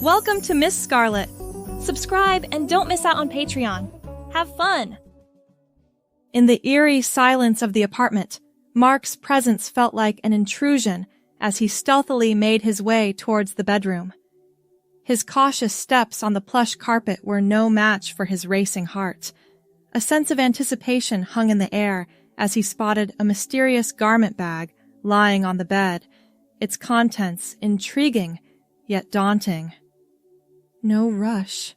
Welcome to Miss Scarlett. Subscribe and don't miss out on Patreon. Have fun! In the eerie silence of the apartment, Mark's presence felt like an intrusion as he stealthily made his way towards the bedroom. His cautious steps on the plush carpet were no match for his racing heart. A sense of anticipation hung in the air as he spotted a mysterious garment bag lying on the bed, its contents intriguing yet daunting. No rush.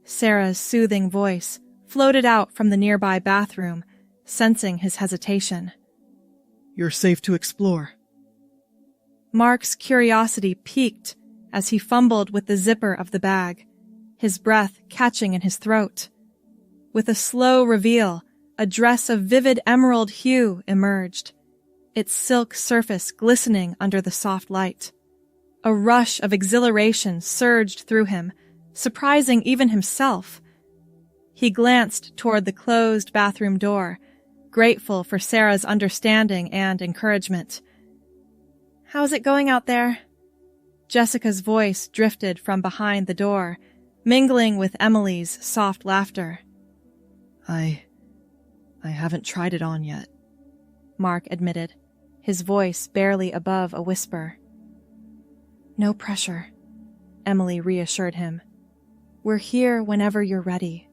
Sarah's soothing voice floated out from the nearby bathroom, sensing his hesitation. You're safe to explore. Mark's curiosity piqued as he fumbled with the zipper of the bag, his breath catching in his throat. With a slow reveal, a dress of vivid emerald hue emerged, its silk surface glistening under the soft light. A rush of exhilaration surged through him, surprising even himself. He glanced toward the closed bathroom door, grateful for Sarah's understanding and encouragement. "How's it going out there?" Jessica's voice drifted from behind the door, mingling with Emily's soft laughter. I haven't tried it on yet," Mark admitted, his voice barely above a whisper. "No pressure," Emily reassured him. "We're here whenever you're ready."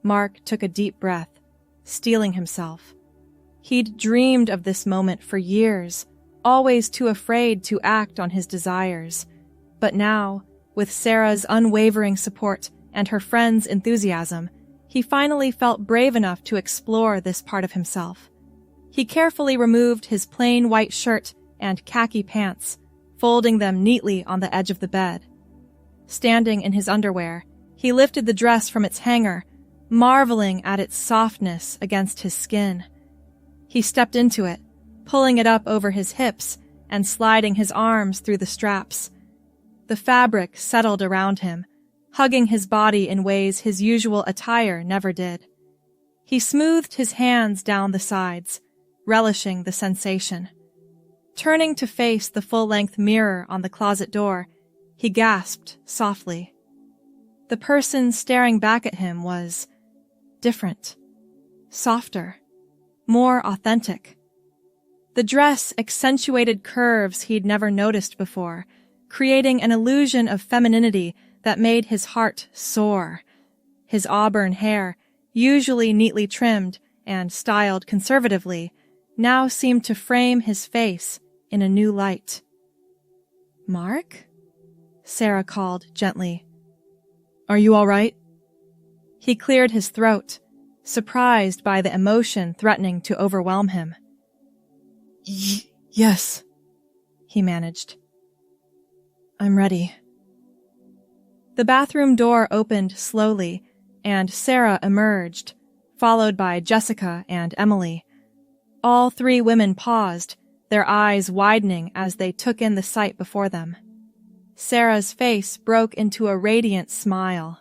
Mark took a deep breath, steeling himself. He'd dreamed of this moment for years, always too afraid to act on his desires. But now, with Sarah's unwavering support and her friend's enthusiasm, he finally felt brave enough to explore this part of himself. He carefully removed his plain white shirt and khaki pants, folding them neatly on the edge of the bed. Standing in his underwear, he lifted the dress from its hanger, marveling at its softness against his skin. He stepped into it, pulling it up over his hips and sliding his arms through the straps. The fabric settled around him, hugging his body in ways his usual attire never did. He smoothed his hands down the sides, relishing the sensation. Turning to face the full-length mirror on the closet door, he gasped softly. The person staring back at him was different, softer, more authentic. The dress accentuated curves he'd never noticed before, creating an illusion of femininity that made his heart soar. His auburn hair, usually neatly trimmed and styled conservatively, now seemed to frame his face in a new light. "Mark?" Sarah called gently. "Are you all right?" He cleared his throat, surprised by the emotion threatening to overwhelm him. Yes," he managed. "I'm ready." The bathroom door opened slowly, and Sarah emerged, followed by Jessica and Emily. All three women paused, their eyes widening as they took in the sight before them. Sarah's face broke into a radiant smile.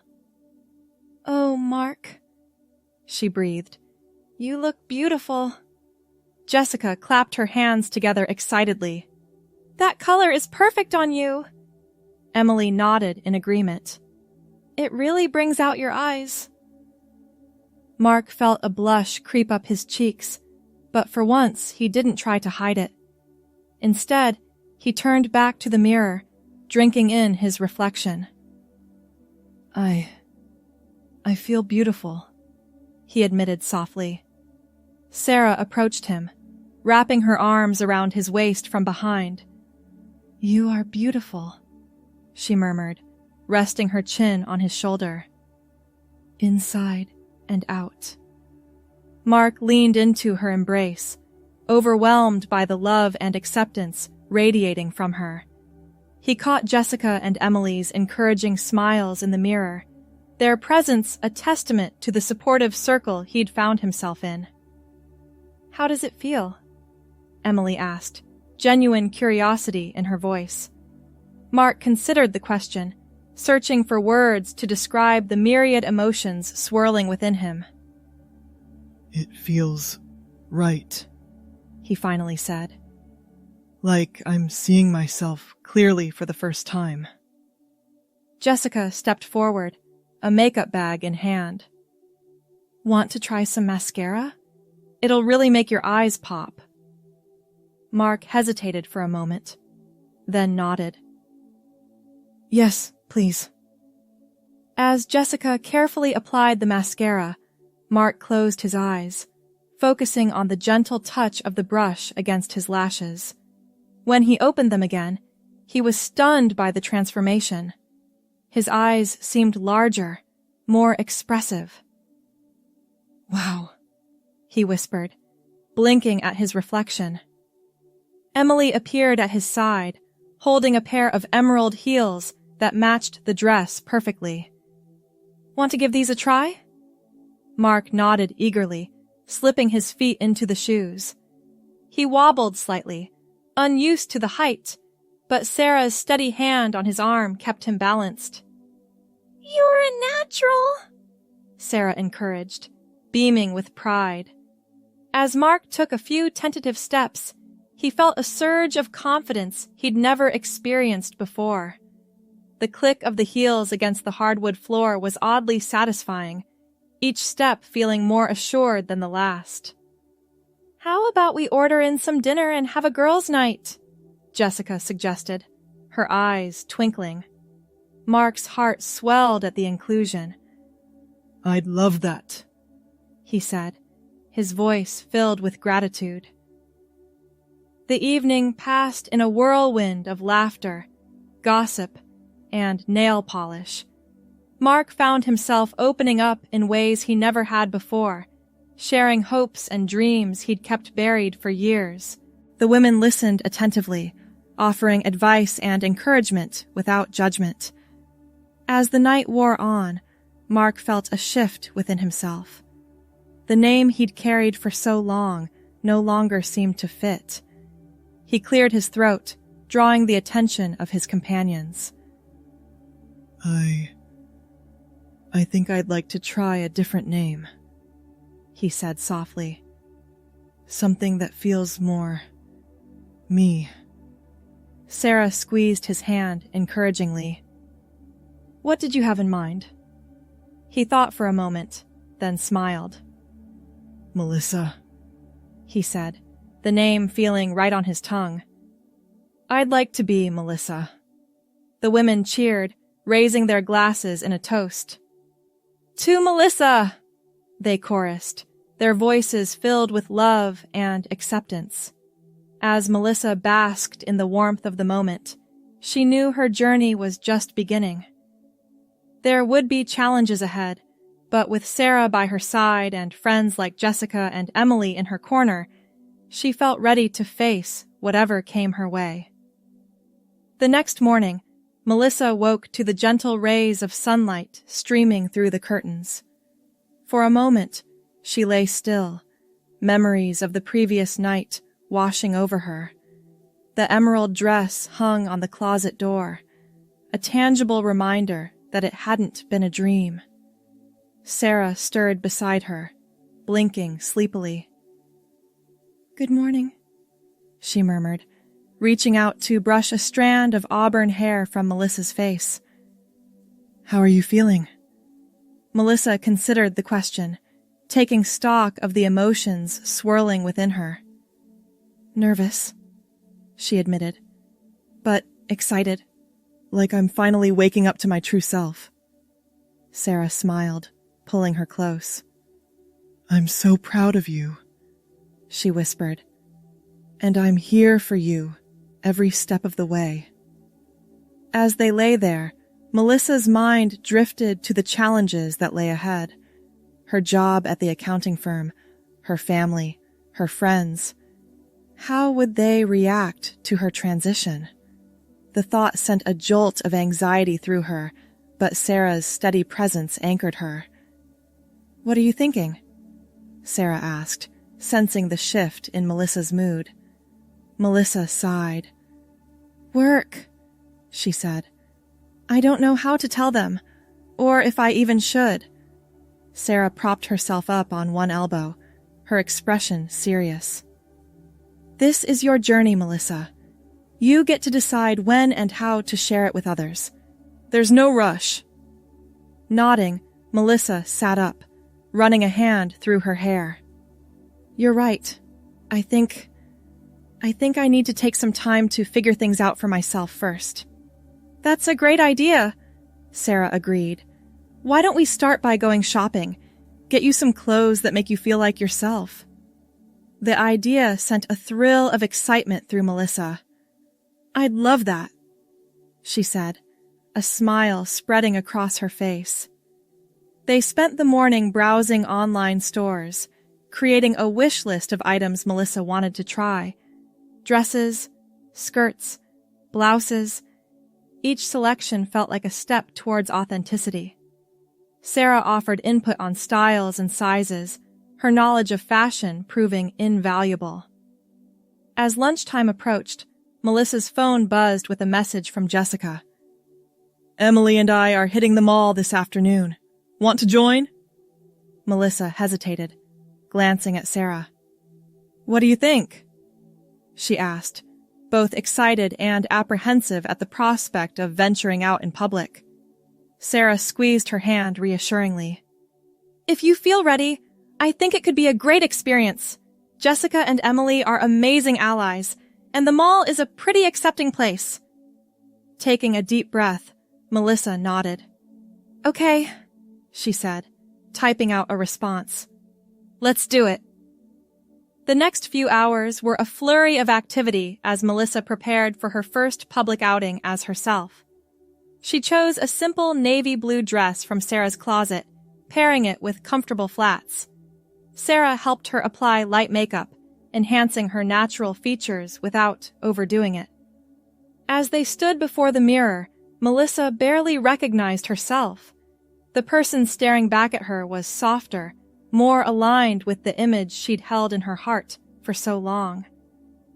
"Oh, Mark," she breathed. "You look beautiful." Jessica clapped her hands together excitedly. "That color is perfect on you." Emily nodded in agreement. "It really brings out your eyes." Mark felt a blush creep up his cheeks, but for once he didn't try to hide it. Instead, he turned back to the mirror, drinking in his reflection. I feel beautiful," he admitted softly. Sarah approached him, wrapping her arms around his waist from behind. "You are beautiful," she murmured, resting her chin on his shoulder. "Inside and out." Mark leaned into her embrace, overwhelmed by the love and acceptance radiating from her. He caught Jessica and Emily's encouraging smiles in the mirror, their presence a testament to the supportive circle he'd found himself in. "How does it feel?" Emily asked, genuine curiosity in her voice. Mark considered the question, searching for words to describe the myriad emotions swirling within him. "It feels right," he finally said. "Like I'm seeing myself clearly for the first time." Jessica stepped forward, a makeup bag in hand. Want to try some mascara? It'll really make your eyes pop. Mark hesitated for a moment, then nodded. Yes, please. As Jessica carefully applied the mascara, Mark closed his eyes, focusing on the gentle touch of the brush against his lashes. When he opened them again, he was stunned by the transformation. His eyes seemed larger, more expressive. Wow, he whispered, blinking at his reflection. Emily appeared at his side, holding a pair of emerald heels that matched the dress perfectly. Want to give these a try? Mark nodded eagerly, slipping his feet into the shoes. He wobbled slightly, unused to the height, but Sarah's steady hand on his arm kept him balanced. You're a natural, Sarah encouraged, beaming with pride. As Mark took a few tentative steps, he felt a surge of confidence he'd never experienced before. The click of the heels against the hardwood floor was oddly satisfying, each step feeling more assured than the last. How about we order in some dinner and have a girls' night? Jessica suggested, her eyes twinkling. Mark's heart swelled at the inclusion. I'd love that, he said, his voice filled with gratitude. The evening passed in a whirlwind of laughter, gossip, and nail polish. Mark found himself opening up in ways he never had before, sharing hopes and dreams he'd kept buried for years. The women listened attentively, offering advice and encouragement without judgment. As the night wore on, Mark felt a shift within himself. The name he'd carried for so long no longer seemed to fit. He cleared his throat, drawing the attention of his companions. I think I'd like to try a different name, he said softly. Something that feels more me. Sarah squeezed his hand encouragingly. What did you have in mind? He thought for a moment, then smiled. Melissa, he said, the name feeling right on his tongue. I'd like to be Melissa. The women cheered, raising their glasses in a toast. To Melissa! They chorused, their voices filled with love and acceptance. As Melissa basked in the warmth of the moment, she knew her journey was just beginning. There would be challenges ahead, but with Sarah by her side and friends like Jessica and Emily in her corner, she felt ready to face whatever came her way. The next morning, Melissa woke to the gentle rays of sunlight streaming through the curtains. For a moment, she lay still, memories of the previous night washing over her. The emerald dress hung on the closet door, a tangible reminder that it hadn't been a dream. Sarah stirred beside her, blinking sleepily. Good morning, she murmured, reaching out to brush a strand of auburn hair from Melissa's face. How are you feeling? Melissa considered the question, taking stock of the emotions swirling within her. Nervous, she admitted, but excited. Like I'm finally waking up to my true self. Sarah smiled, pulling her close. I'm so proud of you, she whispered. And I'm here for you, every step of the way. As they lay there, Melissa's mind drifted to the challenges that lay ahead. Her job at the accounting firm, her family, her friends. How would they react to her transition? The thought sent a jolt of anxiety through her, but Sarah's steady presence anchored her. What are you thinking? Sarah asked, sensing the shift in Melissa's mood. Melissa sighed. Work, she said. I don't know how to tell them, or if I even should. Sarah propped herself up on one elbow, her expression serious. This is your journey, Melissa. You get to decide when and how to share it with others. There's no rush. Nodding, Melissa sat up, running a hand through her hair. You're right. I think I need to take some time to figure things out for myself first. That's a great idea, Sarah agreed. Why don't we start by going shopping? Get you some clothes that make you feel like yourself. The idea sent a thrill of excitement through Melissa. I'd love that, she said, a smile spreading across her face. They spent the morning browsing online stores, creating a wish list of items Melissa wanted to try. Dresses, skirts, blouses. Each selection felt like a step towards authenticity. Sarah offered input on styles and sizes, her knowledge of fashion proving invaluable. As lunchtime approached, Melissa's phone buzzed with a message from Jessica. Emily and I are hitting the mall this afternoon. Want to join? Melissa hesitated, glancing at Sarah. What do you think? She asked, both excited and apprehensive at the prospect of venturing out in public. Sarah squeezed her hand reassuringly. If you feel ready, I think it could be a great experience. Jessica and Emily are amazing allies, and the mall is a pretty accepting place. Taking a deep breath, Melissa nodded. Okay, she said, typing out a response. Let's do it. The next few hours were a flurry of activity as Melissa prepared for her first public outing as herself. She chose a simple navy blue dress from Sarah's closet, pairing it with comfortable flats. Sarah helped her apply light makeup, enhancing her natural features without overdoing it. As they stood before the mirror, Melissa barely recognized herself. The person staring back at her was softer, more aligned with the image she'd held in her heart for so long.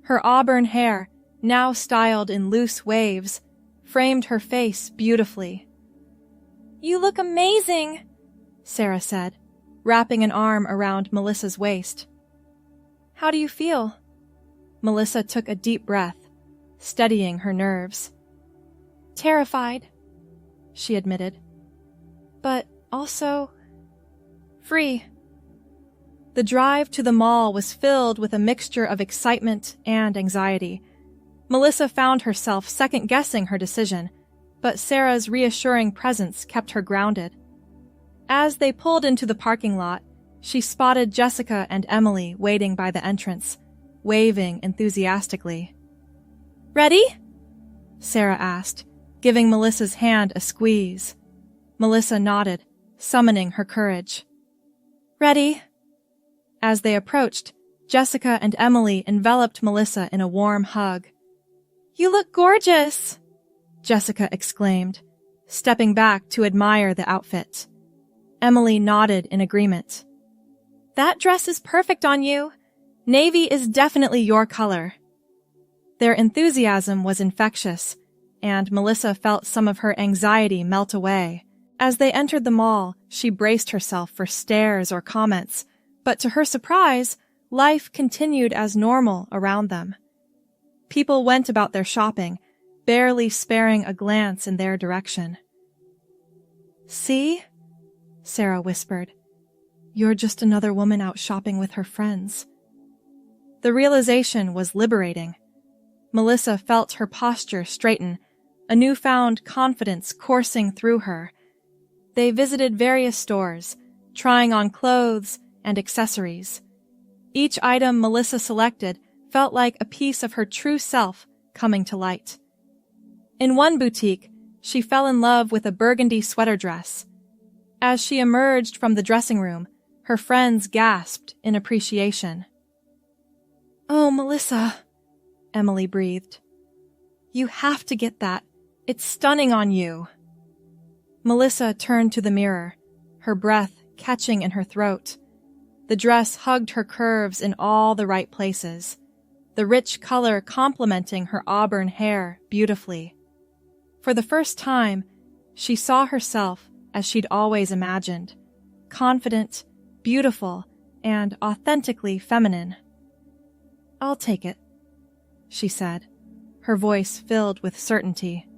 Her auburn hair, now styled in loose waves, framed her face beautifully. You look amazing, Sarah said, wrapping an arm around Melissa's waist. How do you feel? Melissa took a deep breath, steadying her nerves. Terrified, she admitted. But also free. The drive to the mall was filled with a mixture of excitement and anxiety. Melissa found herself second-guessing her decision, but Sarah's reassuring presence kept her grounded. As they pulled into the parking lot, she spotted Jessica and Emily waiting by the entrance, waving enthusiastically. Ready? Sarah asked, giving Melissa's hand a squeeze. Melissa nodded, summoning her courage. Ready? As they approached, Jessica and Emily enveloped Melissa in a warm hug. You look gorgeous, Jessica exclaimed, stepping back to admire the outfit. Emily nodded in agreement. That dress is perfect on you. Navy is definitely your color. Their enthusiasm was infectious, and Melissa felt some of her anxiety melt away. As they entered the mall, she braced herself for stares or comments, but to her surprise, life continued as normal around them. People went about their shopping, barely sparing a glance in their direction. See? Sarah whispered. You're just another woman out shopping with her friends. The realization was liberating. Melissa felt her posture straighten, a newfound confidence coursing through her. They visited various stores, trying on clothes and accessories. Each item Melissa selected felt like a piece of her true self coming to light. In one boutique, she fell in love with a burgundy sweater dress. As she emerged from the dressing room, her friends gasped in appreciation. Oh, Melissa, Emily breathed. You have to get that. It's stunning on you. Melissa turned to the mirror, her breath catching in her throat. The dress hugged her curves in all the right places, the rich color complementing her auburn hair beautifully. For the first time, she saw herself as she'd always imagined, confident, beautiful, and authentically feminine. I'll take it, she said, her voice filled with certainty.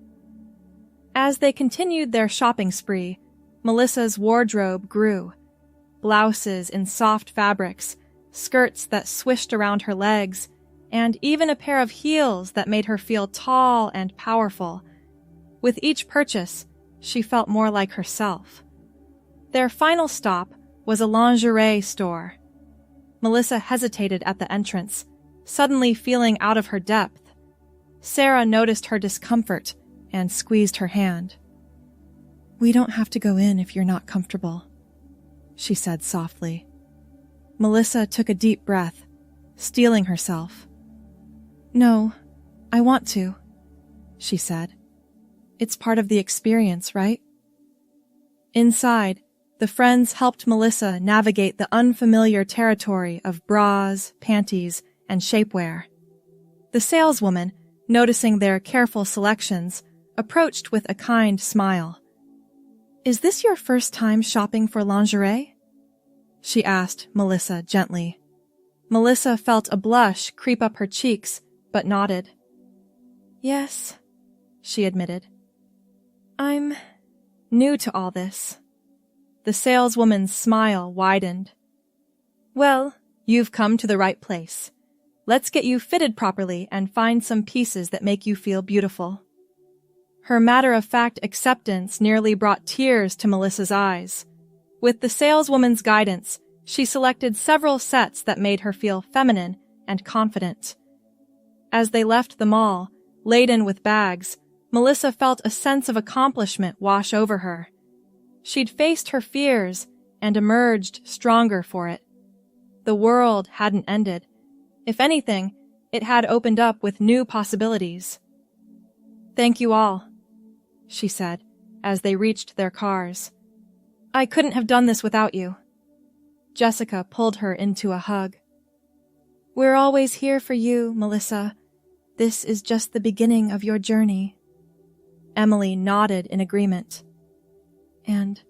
As they continued their shopping spree, Melissa's wardrobe grew. Blouses in soft fabrics, skirts that swished around her legs, and even a pair of heels that made her feel tall and powerful. With each purchase, she felt more like herself. Their final stop was a lingerie store. Melissa hesitated at the entrance, suddenly feeling out of her depth. Sarah noticed her discomfort and squeezed her hand. "We don't have to go in if you're not comfortable," she said softly. Melissa took a deep breath, steeling herself. "No, I want to," she said. "It's part of the experience, right?" Inside, the friends helped Melissa navigate the unfamiliar territory of bras, panties, and shapewear. The saleswoman, noticing their careful selections, approached with a kind smile. "Is this your first time shopping for lingerie?" she asked Melissa gently. Melissa felt a blush creep up her cheeks, but nodded. "Yes," she admitted. "I'm new to all this." The saleswoman's smile widened. "Well, you've come to the right place. Let's get you fitted properly and find some pieces that make you feel beautiful." Her matter-of-fact acceptance nearly brought tears to Melissa's eyes. With the saleswoman's guidance, she selected several sets that made her feel feminine and confident. As they left the mall, laden with bags, Melissa felt a sense of accomplishment wash over her. She'd faced her fears and emerged stronger for it. The world hadn't ended. If anything, it had opened up with new possibilities. "Thank you all," she said, as they reached their cars. "I couldn't have done this without you." Jessica pulled her into a hug. "We're always here for you, Melissa. This is just the beginning of your journey." Emily nodded in agreement. "And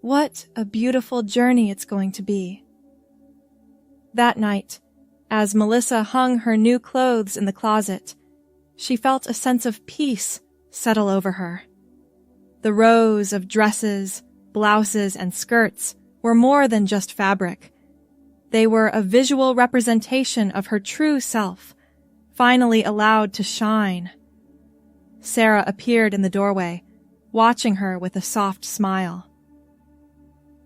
what a beautiful journey it's going to be." That night, as Melissa hung her new clothes in the closet, she felt a sense of peace settle over her. The rows of dresses, blouses, and skirts were more than just fabric. They were a visual representation of her true self, finally allowed to shine. Sarah appeared in the doorway, watching her with a soft smile.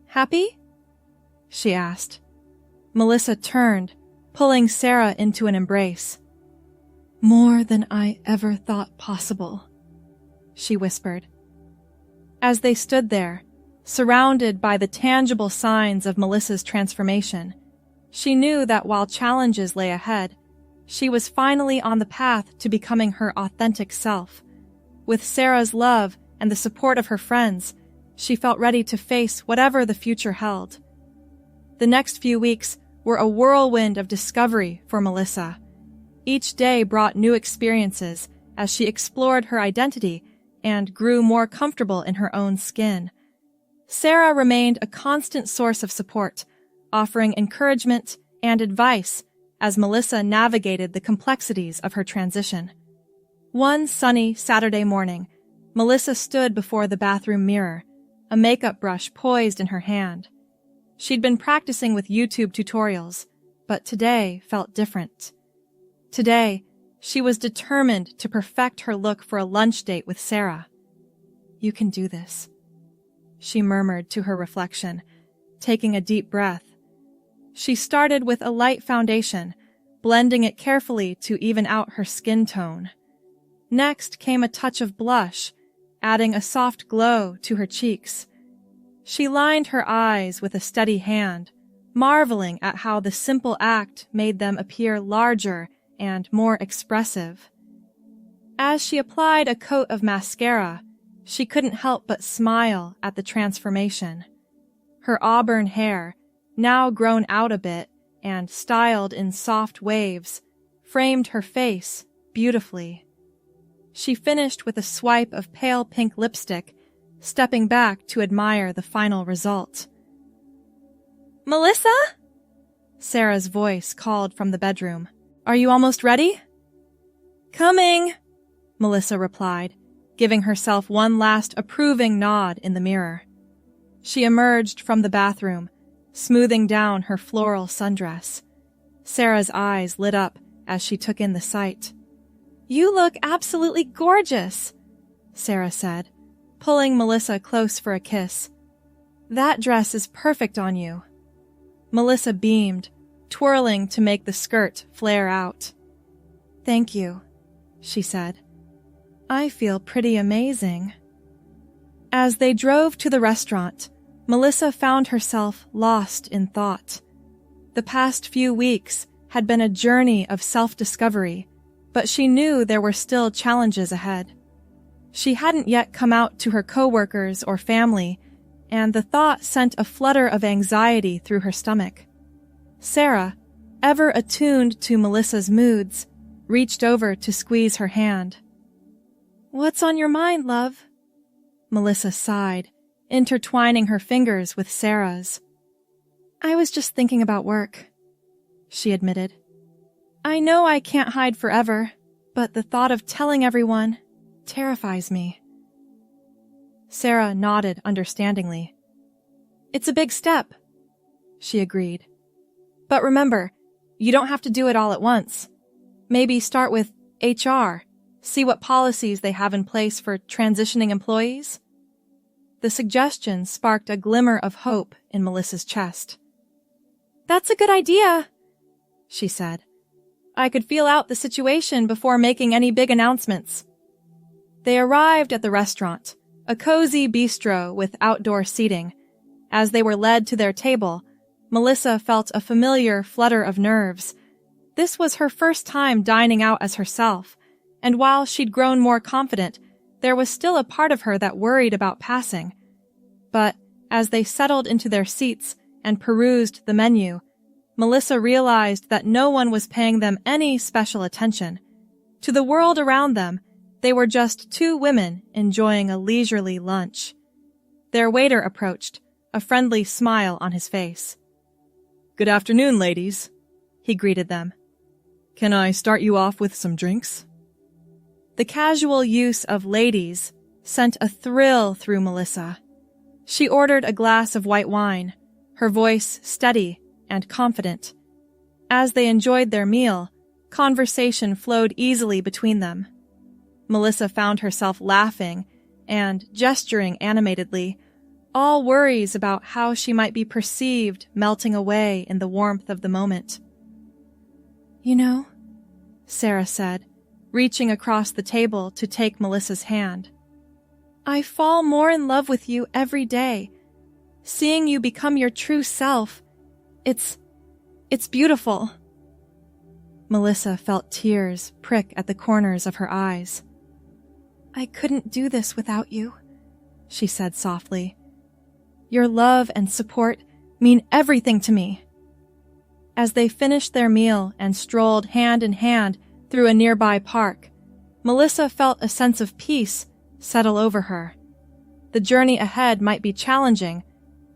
"Happy?" she asked. Melissa turned, pulling Sarah into an embrace. "More than I ever thought possible," she whispered. As they stood there, surrounded by the tangible signs of Melissa's transformation, she knew that while challenges lay ahead, she was finally on the path to becoming her authentic self. With Sarah's love and the support of her friends, she felt ready to face whatever the future held. The next few weeks were a whirlwind of discovery for Melissa. Each day brought new experiences as she explored her identity and grew more comfortable in her own skin. Sarah remained a constant source of support, offering encouragement and advice as Melissa navigated the complexities of her transition. One sunny Saturday morning, Melissa stood before the bathroom mirror, a makeup brush poised in her hand. She'd been practicing with YouTube tutorials, but today felt different. Today, she was determined to perfect her look for a lunch date with Sarah. "You can do this," she murmured to her reflection, taking a deep breath. She started with a light foundation, blending it carefully to even out her skin tone. Next came a touch of blush, adding a soft glow to her cheeks. She lined her eyes with a steady hand, marveling at how the simple act made them appear larger and more expressive. As she applied a coat of mascara, she couldn't help but smile at the transformation. Her auburn hair, now grown out a bit and styled in soft waves, framed her face beautifully. She finished with a swipe of pale pink lipstick, stepping back to admire the final result. "Melissa?" Sarah's voice called from the bedroom. "Are you almost ready?" "Coming," Melissa replied, giving herself one last approving nod in the mirror. She emerged from the bathroom, smoothing down her floral sundress. Sarah's eyes lit up as she took in the sight. "You look absolutely gorgeous," Sarah said, pulling Melissa close for a kiss. "That dress is perfect on you." Melissa beamed, twirling to make the skirt flare out. "Thank you," she said. "I feel pretty amazing." As they drove to the restaurant, Melissa found herself lost in thought. The past few weeks had been a journey of self-discovery, but she knew there were still challenges ahead. She hadn't yet come out to her coworkers or family, and the thought sent a flutter of anxiety through her stomach. Sarah, ever attuned to Melissa's moods, reached over to squeeze her hand. "What's on your mind, love?" Melissa sighed, intertwining her fingers with Sarah's. "I was just thinking about work," she admitted. "I know I can't hide forever, but the thought of telling everyone terrifies me." Sarah nodded understandingly. "It's a big step," she agreed. "But remember, you don't have to do it all at once. Maybe start with HR, see what policies they have in place for transitioning employees." The suggestion sparked a glimmer of hope in Melissa's chest. "That's a good idea," she said. "I could feel out the situation before making any big announcements." They arrived at the restaurant, a cozy bistro with outdoor seating. As they were led to their table, Melissa felt a familiar flutter of nerves. This was her first time dining out as herself, and while she'd grown more confident, there was still a part of her that worried about passing. But as they settled into their seats and perused the menu, Melissa realized that no one was paying them any special attention. To the world around them, they were just two women enjoying a leisurely lunch. Their waiter approached, a friendly smile on his face. "Good afternoon, ladies," he greeted them. "Can I start you off with some drinks?" The casual use of ladies sent a thrill through Melissa. She ordered a glass of white wine, her voice steady and confident. As they enjoyed their meal, conversation flowed easily between them. Melissa found herself laughing and gesturing animatedly, all worries about how she might be perceived melting away in the warmth of the moment. "You know," Sarah said, reaching across the table to take Melissa's hand, "I fall more in love with you every day. Seeing you become your true self, it's beautiful." Melissa felt tears prick at the corners of her eyes. "I couldn't do this without you," she said softly. "Your love and support mean everything to me." As they finished their meal and strolled hand in hand through a nearby park, Melissa felt a sense of peace settle over her. The journey ahead might be challenging,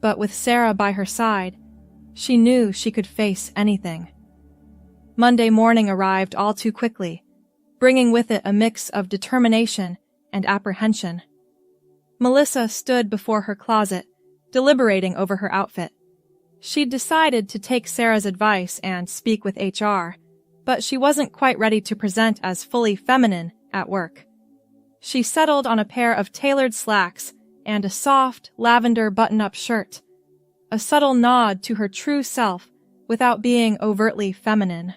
but with Sarah by her side, she knew she could face anything. Monday morning arrived all too quickly, bringing with it a mix of determination and apprehension. Melissa stood before her closet, deliberating over her outfit. She'd decided to take Sarah's advice and speak with HR, but she wasn't quite ready to present as fully feminine at work. She settled on a pair of tailored slacks and a soft, lavender button-up shirt, a subtle nod to her true self without being overtly feminine.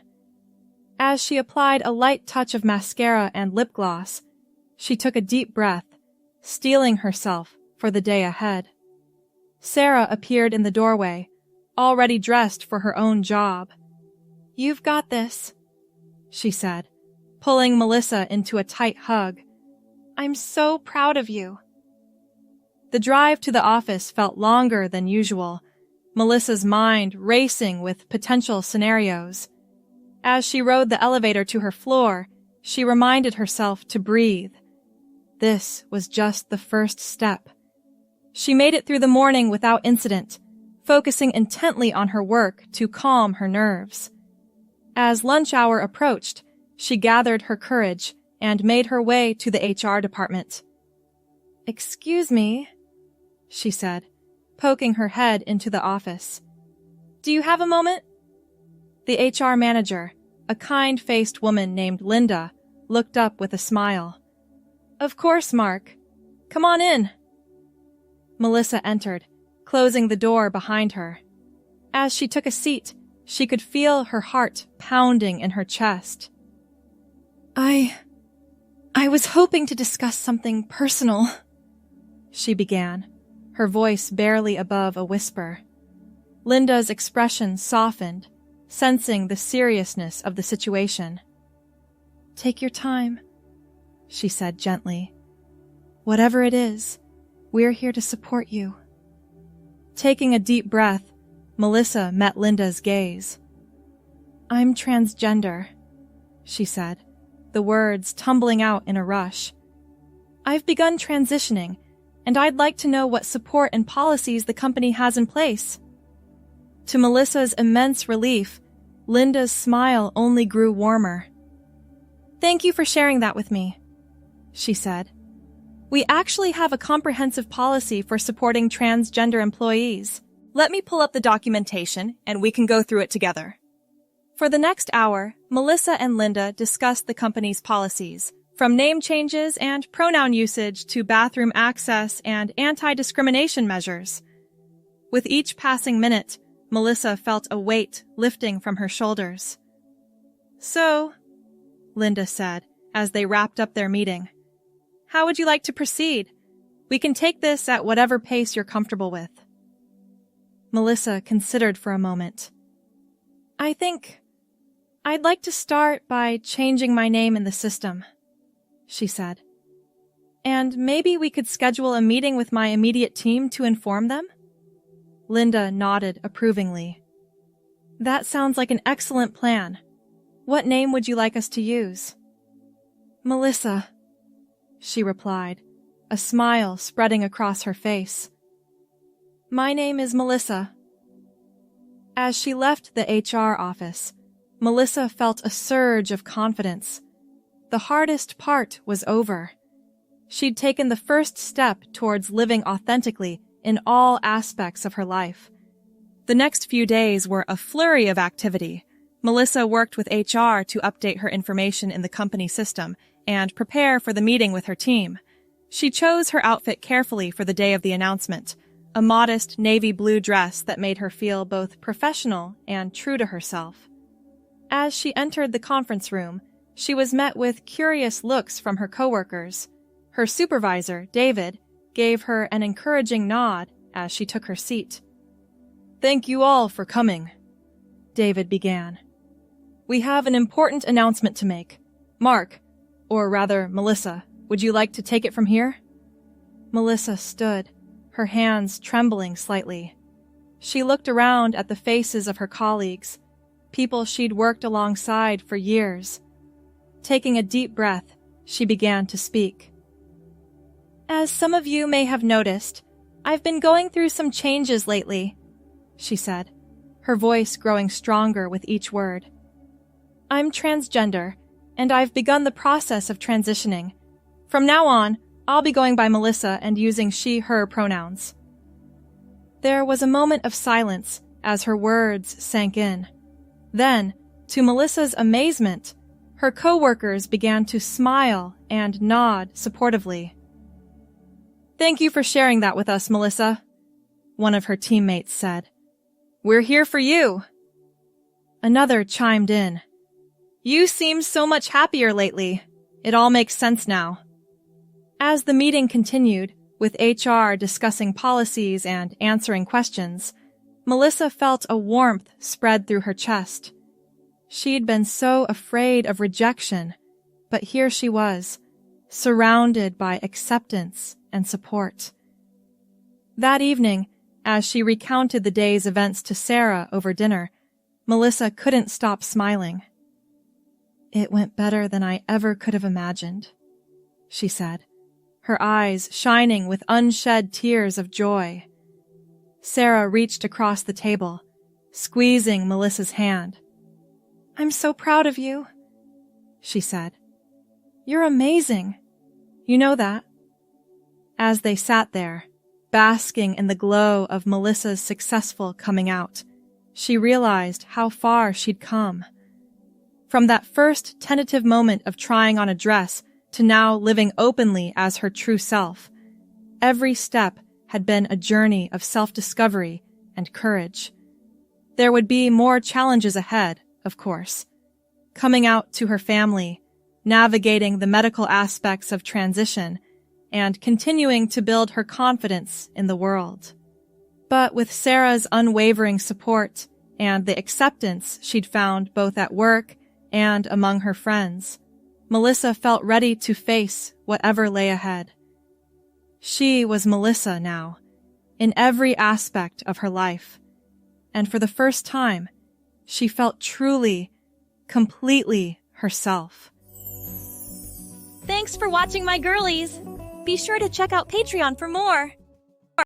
As she applied a light touch of mascara and lip gloss, she took a deep breath, steeling herself for the day ahead. Sarah appeared in the doorway, already dressed for her own job. "You've got this," she said, pulling Melissa into a tight hug. "I'm so proud of you." The drive to the office felt longer than usual, Melissa's mind racing with potential scenarios. As she rode the elevator to her floor, she reminded herself to breathe. This was just the first step. She made it through the morning without incident, focusing intently on her work to calm her nerves. As lunch hour approached, she gathered her courage and made her way to the HR department. Excuse me, she said, poking her head into the office. Do you have a moment? The HR manager, a kind-faced woman named Linda, looked up with a smile. Of course, Mark. Come on in. Melissa entered, closing the door behind her. As she took a seat, she could feel her heart pounding in her chest. I was hoping to discuss something personal, she began, her voice barely above a whisper. Linda's expression softened, sensing the seriousness of the situation. Take your time, she said gently. Whatever it is, we're here to support you. Taking a deep breath, Melissa met Linda's gaze. I'm transgender, she said, the words tumbling out in a rush. I've begun transitioning, and I'd like to know what support and policies the company has in place. To Melissa's immense relief, Linda's smile only grew warmer. Thank you for sharing that with me, she said. We actually have a comprehensive policy for supporting transgender employees. Let me pull up the documentation and we can go through it together. For the next hour, Melissa and Linda discussed the company's policies, from name changes and pronoun usage to bathroom access and anti-discrimination measures. With each passing minute, Melissa felt a weight lifting from her shoulders. So, Linda said, as they wrapped up their meeting, how would you like to proceed? We can take this at whatever pace you're comfortable with. Melissa considered for a moment. I think I'd like to start by changing my name in the system, she said. And maybe we could schedule a meeting with my immediate team to inform them? Linda nodded approvingly. That sounds like an excellent plan. What name would you like us to use? Melissa, she replied, a smile spreading across her face. My name is Melissa. As she left the HR office, Melissa felt a surge of confidence. The hardest part was over. She'd taken the first step towards living authentically in all aspects of her life. The next few days were a flurry of activity. Melissa worked with HR to update her information in the company system and prepare for the meeting with her team. She chose her outfit carefully for the day of the announcement, a modest navy blue dress that made her feel both professional and true to herself. As she entered the conference room, she was met with curious looks from her coworkers. Her supervisor, David, gave her an encouraging nod as she took her seat. Thank you all for coming, David began. We have an important announcement to make. Mark, or rather Melissa, would you like to take it from here? Melissa stood, her hands trembling slightly. She looked around at the faces of her colleagues, people she'd worked alongside for years. Taking a deep breath, she began to speak. As some of you may have noticed, I've been going through some changes lately, she said, her voice growing stronger with each word. I'm transgender, and I've begun the process of transitioning. From now on, I'll be going by Melissa and using she/her pronouns. There was a moment of silence as her words sank in. Then, to Melissa's amazement, her coworkers began to smile and nod supportively. Thank you for sharing that with us, Melissa, one of her teammates said. We're here for you. Another chimed in. You seem so much happier lately. It all makes sense now. As the meeting continued, with HR discussing policies and answering questions, Melissa felt a warmth spread through her chest. She'd been so afraid of rejection, but here she was, surrounded by acceptance and support. That evening, as she recounted the day's events to Sarah over dinner, Melissa couldn't stop smiling. It went better than I ever could have imagined, she said, her eyes shining with unshed tears of joy. Sarah reached across the table, squeezing Melissa's hand. I'm so proud of you, she said. You're amazing. You know that. As they sat there, basking in the glow of Melissa's successful coming out, she realized how far she'd come. From that first tentative moment of trying on a dress to now living openly as her true self, every step had been a journey of self-discovery and courage. There would be more challenges ahead, of course. Coming out to her family, navigating the medical aspects of transition, and continuing to build her confidence in the world. But with Sarah's unwavering support and the acceptance she'd found both at work and among her friends, Melissa felt ready to face whatever lay ahead. She was Melissa now, in every aspect of her life, and for the first time, she felt truly, completely herself. Thanks for watching, my girlies! Be sure to check out Patreon for more!